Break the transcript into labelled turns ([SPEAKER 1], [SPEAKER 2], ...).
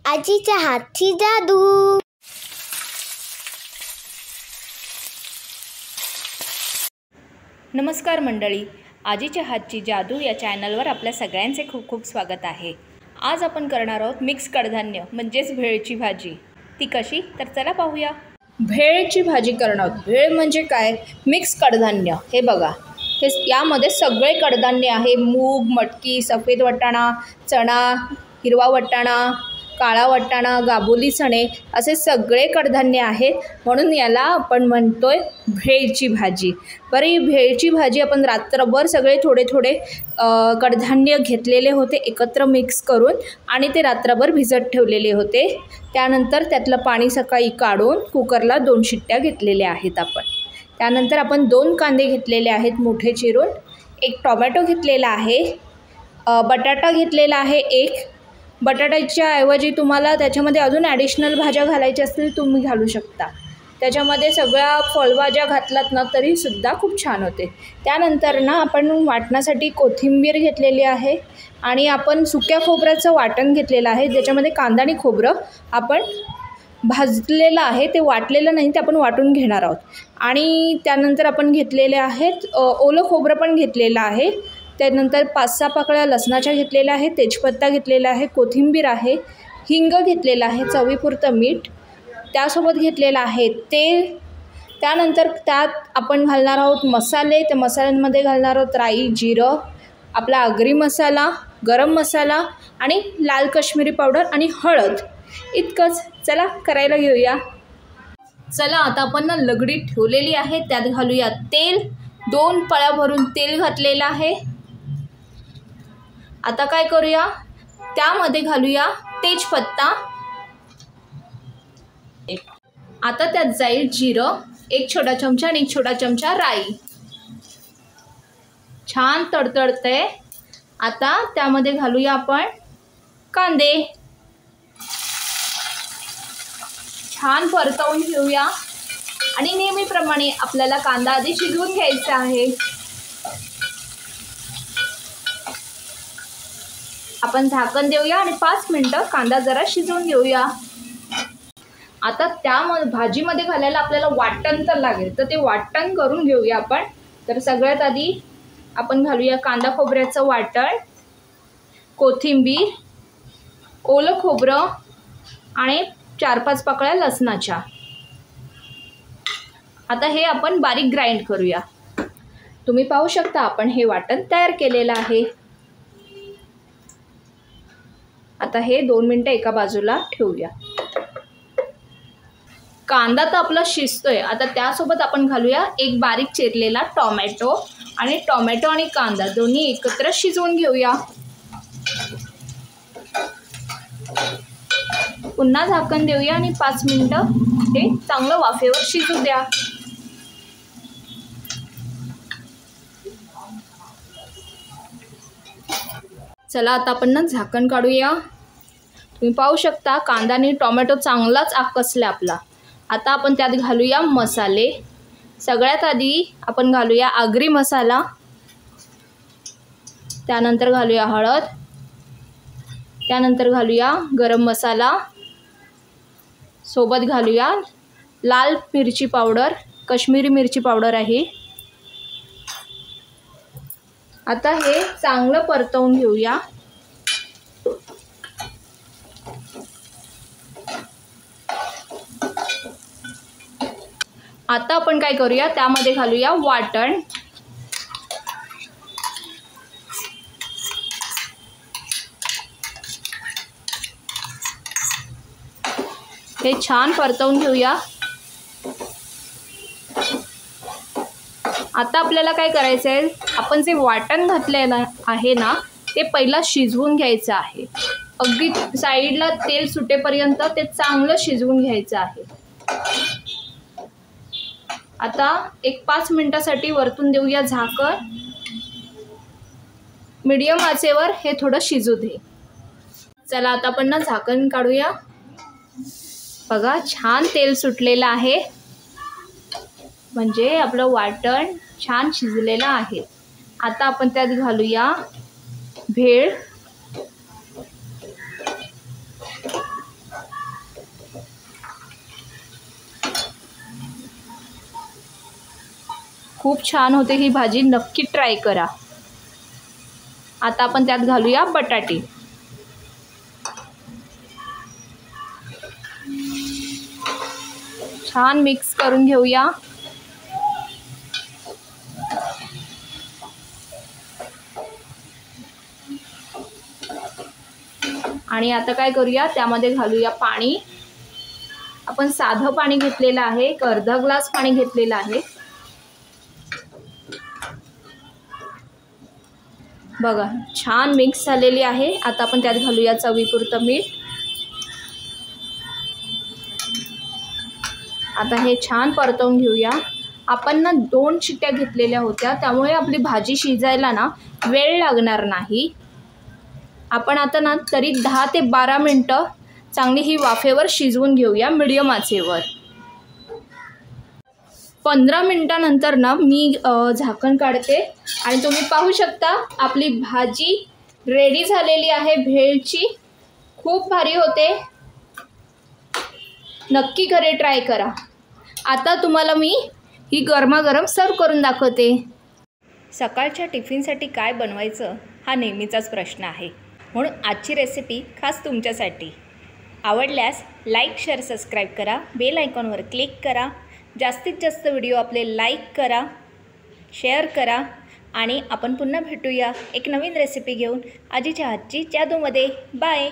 [SPEAKER 1] आजीच्या हातची जादू।
[SPEAKER 2] नमस्कार मंडळी, आजीच्या हातची जादू या चॅनलवर आपल्या सगळ्यांचे खूप खूप स्वागत आहे। आज आपण करणार आहोत मिक्स कडधान्य म्हणजेच भेळची भाजी। ती कशी तर चला पाहूया। भेळची भाजी करणार आहोत। भेळ म्हणजे काय? मिक्स कडधान्य। हे बघा, हे यामध्ये सगळे कडधान्य आहे। मूग, मटकी, सफेद वाटाणा, चणा, हिरवा वाटाणा, काळा वाटाणा, गाबोली चणे असे सगळे कडधान्य आहेत, म्हणून याला आपण म्हणतोय भेळची भाजी। बरं, ही भेळची भाजी आपण रात्रभर सगळे थोडे थोडे कडधान्य घेतलेले होते एकत्र मिक्स करून आणि ते रात्रभर भिजत ठेवलेले होते। त्यानंतर त्यातलं पाणी सकाळी काढून कुकरला 2 शिट्ट्या घेतलेल्या आहेत आपण। त्यानंतर आपण 2 कांदे घेतलेले आहेत मोठे चिरून, 1 टोमॅटो घेतलेला आहे, बटाटा घेतलेला आहे 1। बटाट्याच्या ऐवजी तुम्हाला त्याच्यामध्ये अजून ॲडिशनल भाज्या घालायच्या असतील तुम्ही घालू शकता। त्याच्यामध्ये सगळ्या फळभाज्या घातलात ना तरीसुद्धा खूप छान होते। त्यानंतर ना आपण वाटण्यासाठी कोथिंबीर घेतलेली आहे आणि आपण सुक्या खोबऱ्याचं वाटण घेतलेलं आहे, ज्याच्यामध्ये कांदा आणि खोबरं आपण भाजलेलं आहे, ते वाटलेलं नाही, ते आपण वाटून घेणार आहोत। आणि त्यानंतर आपण घेतलेले आहेत ओलं खोबरं पण घेतलेलं आहे। त्यानंतर 5-6 पाकळ्या लसणाच्या घेतलेल्या आहेत, तेजपत्ता घेतलेला आहे, कोथिंबीर आहे, हिंग घेतलेला आहे, चवीपुरतं मीठ, त्यासोबत घेतलेलं आहे तेल। त्यानंतर त्यात आपण घालणार आहोत मसाले। त्या मसाल्यांमध्ये घालणार आहोत राई, जिरं, आपला आगरी मसाला, गरम मसाला आणि लाल काश्मीरी पावडर आणि हळद, इतकंच। चला करायला घेऊया। चला आता आपण ना लगडी ठेवलेली आहे, त्यात घालूया तेल। 2 पळ्या भरून तेल घातलेलं आहे। आता काय करूया, त्यामध्ये घालूया तेजपत्ता। आता त्यात जाईल जिरं, 1 छोटा चमचा आणि 1 छोटा चमचा राई। छान तडतडतंय। आता त्यामध्ये घालूया आपण कांदे, छान परतवून घेऊया। आणि नेहमीप्रमाणे आपल्याला कांदा आधी शिजवून घ्यायचा आहे। आपण झाकण देऊया आणि 5 मिनिटं कांदा जरा शिजवून घेऊया। आता त्या भाजीमध्ये घालायला आपल्याला वाटण तर लागेल, तर ते वाटण करून घेऊया आपण। तर सगळ्यात आधी आपण घालूया कांदा खोबऱ्याचं वाटण, कोथिंबीर, ओलं खोबरं आणि 4-5 पाकळ्या लसणाच्या। आता हे आपण बारीक ग्राइंड करूया। तुम्ही पाहू शकता आपण हे वाटण तयार केलेलं आहे। आता हे 2 मिनिटं एका बाजूला ठेवूया। कांदा तर आपला शिजतोय। आता त्यासोबत आपण घालूया 1 बारीक चिरलेला टोमॅटो आणि टोमॅटो आणि कांदा दोन्ही एकत्र शिजवून घेऊया। पुन्हा झाकण देऊया आणि 5 मिनिटं हे चांगलं वाफेवर शिजू द्या। चला आता आपण ना झाकण काढूया। तुम्ही पाहू शकता कांदा आणि टोमॅटो चांगलाच आकसला आपला। आता आपण त्यात घालूया मसाले। सगळ्यात आधी आपण घालूया आगरी मसाला, त्यानंतर घालूया हळद, त्यानंतर घालूया गरम मसाला, सोबत घालूया लाल मिरची पावडर, काश्मीरी मिरची पावडर आहे। आता हे चांगलं परतवून घेऊया। आता आपण काय करूया, त्यामध्ये घालूया वाटण। हे छान परतवून घेऊया। आता आपल्याला काय करायचं आहे, आपण जे वाटण घातलेलं आहे ना ते पहिला शिजवून घ्यायचं आहे। अगदी साईडला तेल सुटेपर्यंत ते चांगलं शिजवून घ्यायचं आहे। आता 1-5 मिनिटासाठी वरतून देऊया झाकण। मीडियम आचेवर हे थोडं शिजू दे। चला आता आपण ना झाकण काढूया। बघा छान तेल सुटलेलं आहे, म्हणजे आपलं वाटण छान शिजलेलं आहे। आता आपण त्यात घालूया भेळ। खूप छान होते ही भाजी, नक्की ट्राय करा. आता आपण त्यात घालूया बटाटे. छान मिक्स करून घेऊया. आणि आता काय करूया, त्यामध्ये घालूया पाणी. आपण साधं पाणी घेतलेलं आहे, एक अर्धा ग्लास पाणी घेतलेलं आहे. बघा छान मिक्स झालेली आहे. आता आपण त्यात घालूया चवीपुरतं मीठ. आता हे छान परतवून घेऊया. आपण ना 2 शिट्ट्या घेतलेल्या होत्या, त्यामुळे आपली भाजी शिजायला ना वेळ लागणार नाही. आपण आता ना तरी 10 ते 12 मिनटं चांगली ही वाफेवर शिजवून घेऊया मीडियम आचेवर. 15 मिनटानंतर ना मी झाकण काढते आणि तुम्ही पाहू शकता आपली भाजी रेडी झालेली आहे भेळची. खूप भारी होते, नक्की घरी ट्राय करा. आता तुम्हाला मी ही गरमागरम सर्व करून दाखवते. सकाळच्या टिफिनसाठी काय बनवायचं हा नेहमीचाच प्रश्न आहे, म्हणून आजची रेसिपी खास तुमच्यासाठी. आवडल्यास लाईक, शेअर, सबस्क्राईब करा. बेल आयकॉनवर क्लिक करा. जास्तीत जास्त व्हिडिओ आपले लाईक करा, शेअर करा. आणि आपण पुन्हा भेटूया एक नवीन रेसिपी घेऊन आजीच्या हातची जादूमध्ये. बाय.